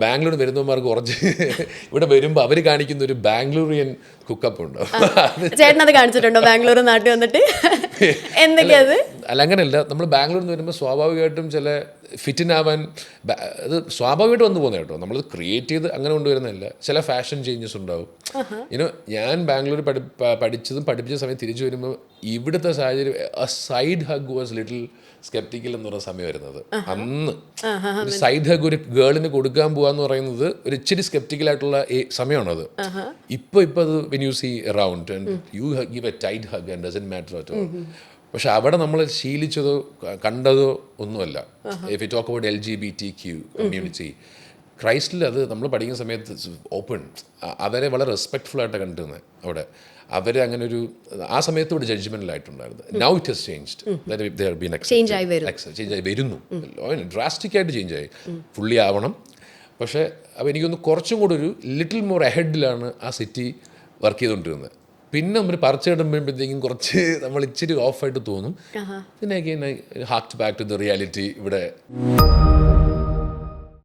ബാംഗ്ലൂർ വരുന്നവന്മാർക്ക് കുറച്ച് ഇവിടെ വരുമ്പോൾ അവർ കാണിക്കുന്ന ഒരു ബാംഗ്ലൂരിയൻ കുക്കപ്പ് ഉണ്ട്. ചേട്ടനത് കാണിച്ചിട്ടുണ്ടോ ബാംഗ്ലൂർ നാട്ടിൽ വന്നിട്ട്? എന്തൊക്കെയത്? അല്ല, അങ്ങനെയല്ല. നമ്മൾ ബാംഗ്ലൂരിൽ നിന്ന് വരുമ്പോൾ സ്വാഭാവികമായിട്ടും ചില ഫിറ്റിനാവാൻ അത് സ്വാഭാവികമായിട്ട് വന്നു പോകുന്നത് കേട്ടോ. നമ്മളത് ക്രിയേറ്റ് ചെയ്ത് അങ്ങനെ കൊണ്ടുവരുന്നില്ല. ചില ഫാഷൻ ചേഞ്ചസ് ഉണ്ടാവും. ഞാൻ ബാംഗ്ലൂർ പഠിച്ചതും പഠിപ്പിച്ച സമയത്ത് തിരിച്ചു വരുമ്പോൾ ഇവിടുത്തെ സാഹചര്യം side hug was little sceptical എന്ന് പറയുന്ന സമയം വരുന്നത്. അന്ന് ഒരു സൈഡ് ഹഗ് ഒരു ഗേളിന് കൊടുക്കാൻ പോകാന്ന് പറയുന്നത് ഒരു ഇച്ചിരി സ്കെപ്റ്റിക്കൽ ആയിട്ടുള്ള സമയമാണത്. ഇപ്പൊ അത് when you see around and you give a tight hug and doesn't matter at all. പക്ഷെ അവിടെ നമ്മൾ ശീലിച്ചതോ കണ്ടതോ ഒന്നുമല്ല. If you talk about LGBTQ community, ക്രൈസ്റ്റിൽ അത് നമ്മൾ പഠിക്കുന്ന സമയത്ത് ഓപ്പൺ, അവരെ വളരെ റെസ്പെക്ട്ഫുൾ ആയിട്ട് കണ്ടിരുന്നത് അവിടെ. അവർ അങ്ങനെ ഒരു ആ സമയത്ത് ഇവിടെ ജഡ്ജ്മെന്റിലായിട്ടുണ്ടായിരുന്നു. Now it has changed, change ആയി വരുന്നു. ഡ്രാസ്റ്റിക് ആയിട്ട് ചേഞ്ച് ആയി, ഫുള്ളി ആവണം. പക്ഷേ അപ്പോൾ എനിക്കൊന്ന് കുറച്ചും കൂടെ ഒരു ലിറ്റിൽ മോർ അഹെഡിലാണ് ആ സിറ്റി വർക്ക് ചെയ്തുകൊണ്ടിരുന്നത്. പിന്നെ നമ്മൾ പറിച്ചു കിട്ടുമ്പോഴത്തേക്കും കുറച്ച് നമ്മൾ ഇച്ചിരി ഓഫായിട്ട് തോന്നും. പിന്നെ heart back to the reality ഇവിടെ.